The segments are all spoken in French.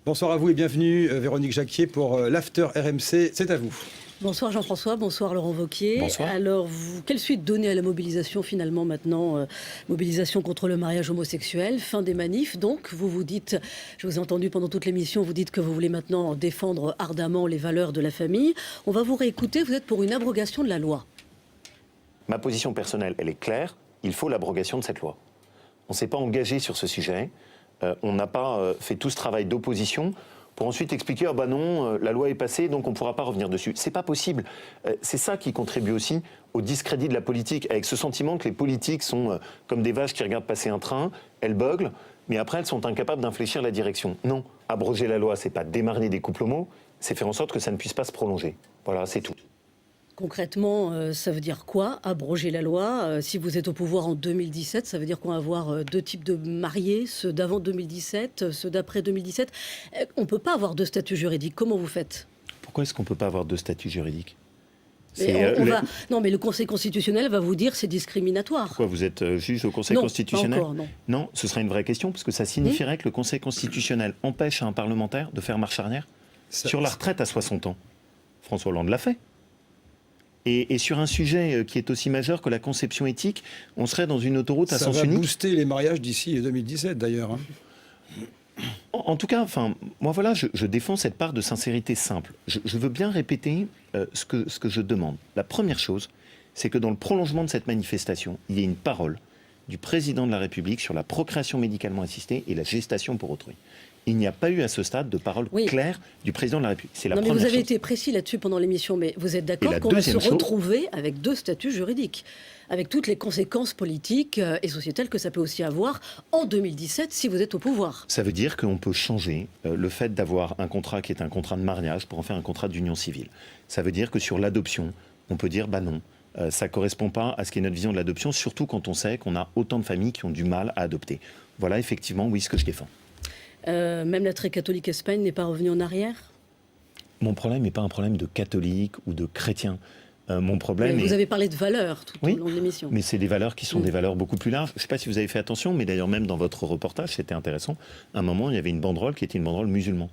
Bonsoir à vous et bienvenue Véronique Jacquier pour l'After RMC. C'est à vous. Bonsoir Jean-François, bonsoir Laurent Wauquiez. Bonsoir. Alors, quelle suite donner à la mobilisation finalement maintenant mobilisation contre le mariage homosexuel, fin des manifs. Donc, vous dites, je vous ai entendu pendant toute l'émission, vous dites que vous voulez maintenant défendre ardemment les valeurs de la famille. On va vous réécouter, vous êtes pour une abrogation de la loi. Ma position personnelle, elle est claire, il faut l'abrogation de cette loi. On ne s'est pas engagé sur ce sujet, on n'a pas fait tout ce travail d'opposition pour ensuite expliquer « ah bah non, la loi est passée, donc on ne pourra pas revenir dessus ». C'est pas possible. C'est ça qui contribue aussi au discrédit de la politique, avec ce sentiment que les politiques sont comme des vaches qui regardent passer un train, elles beuglent, mais après elles sont incapables d'infléchir la direction. Non, abroger la loi, c'est pas démarrer des couples homo, c'est faire en sorte que ça ne puisse pas se prolonger. Voilà, c'est tout. Concrètement, ça veut dire quoi, abroger la loi? Si vous êtes au pouvoir en 2017, ça veut dire qu'on va avoir deux types de mariés, ceux d'avant 2017, ceux d'après 2017. On ne peut pas avoir deux statuts juridiques. Comment vous faites? Pourquoi est-ce qu'on ne peut pas avoir deux statuts juridiques? Non, mais le Conseil constitutionnel va vous dire c'est discriminatoire. Pourquoi vous êtes juge au Conseil constitutionnel? Pas encore, non, ce serait une vraie question, parce que ça signifierait que le Conseil constitutionnel empêche un parlementaire de faire marche arrière sur la retraite à 60 ans. François Hollande l'a fait. Et sur un sujet qui est aussi majeur que la conception éthique, on serait dans une autoroute à sens unique. Ça va booster les mariages d'ici 2017 d'ailleurs. En tout cas, moi voilà, je défends cette part de sincérité simple. Je veux bien répéter ce que je demande. La première chose, c'est que dans le prolongement de cette manifestation, il y ait une parole du président de la République sur la procréation médicalement assistée et la gestation pour autrui. Il n'y a pas eu à ce stade de parole claire du président de la République. C'est la première chose. Vous avez été précis là-dessus pendant l'émission, mais vous êtes d'accord qu'on va se retrouver avec deux statuts juridiques, avec toutes les conséquences politiques et sociétales que ça peut aussi avoir en 2017 si vous êtes au pouvoir. Ça veut dire qu'on peut changer le fait d'avoir un contrat qui est un contrat de mariage pour en faire un contrat d'union civile. Ça veut dire que sur l'adoption, on peut dire bah non. Ça ne correspond pas à ce qui est notre vision de l'adoption, surtout quand on sait qu'on a autant de familles qui ont du mal à adopter. Voilà effectivement, oui, ce que je défends. Même la très catholique Espagne n'est pas revenue en arrière? Mon problème n'est pas un problème de catholique ou de chrétien. Mon problème vous avez parlé de valeurs tout au long de l'émission. Mais c'est des valeurs qui sont des valeurs beaucoup plus larges. Je ne sais pas si vous avez fait attention, mais d'ailleurs même dans votre reportage, c'était intéressant. À un moment, il y avait une banderole qui était une banderole musulmane.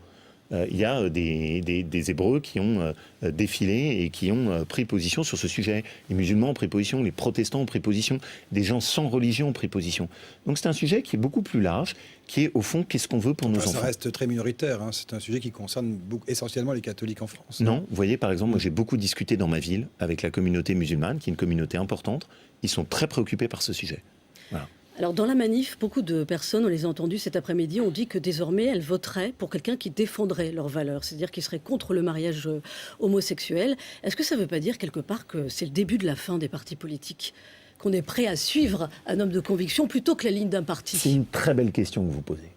Il y a des Hébreux qui ont défilé et qui ont pris position sur ce sujet. Les musulmans ont pris position, les protestants ont pris position, des gens sans religion ont pris position. Donc c'est un sujet qui est beaucoup plus large, qui est au fond, qu'est-ce qu'on veut pour nos enfants. Ça reste très minoritaire, hein. C'est un sujet qui concerne essentiellement les catholiques en France. Non, vous voyez par exemple, moi j'ai beaucoup discuté dans ma ville avec la communauté musulmane, qui est une communauté importante. Ils sont très préoccupés par ce sujet. Voilà. Alors dans la manif, beaucoup de personnes, on les a entendues cet après-midi, ont dit que désormais elles voteraient pour quelqu'un qui défendrait leurs valeurs, c'est-à-dire qui serait contre le mariage homosexuel. Est-ce que ça ne veut pas dire quelque part que c'est le début de la fin des partis politiques, qu'on est prêt à suivre un homme de conviction plutôt que la ligne d'un parti? C'est une très belle question que vous posez.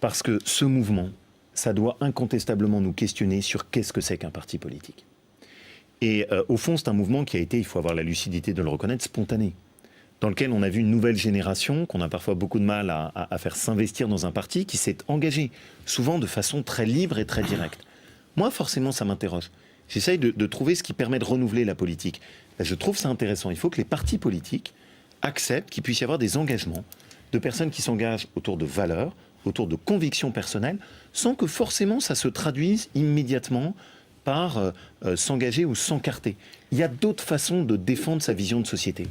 Parce que ce mouvement, ça doit incontestablement nous questionner sur qu'est-ce que c'est qu'un parti politique. Et au fond, c'est un mouvement qui a été, il faut avoir la lucidité de le reconnaître, spontané, dans lequel on a vu une nouvelle génération qu'on a parfois beaucoup de mal à faire s'investir dans un parti, qui s'est engagé, souvent de façon très libre et très directe. Moi, forcément, ça m'interroge. J'essaye de trouver ce qui permet de renouveler la politique. Je trouve ça intéressant. Il faut que les partis politiques acceptent qu'il puisse y avoir des engagements de personnes qui s'engagent autour de valeurs, autour de convictions personnelles, sans que forcément ça se traduise immédiatement par s'engager ou s'encarter. Il y a d'autres façons de défendre sa vision de société.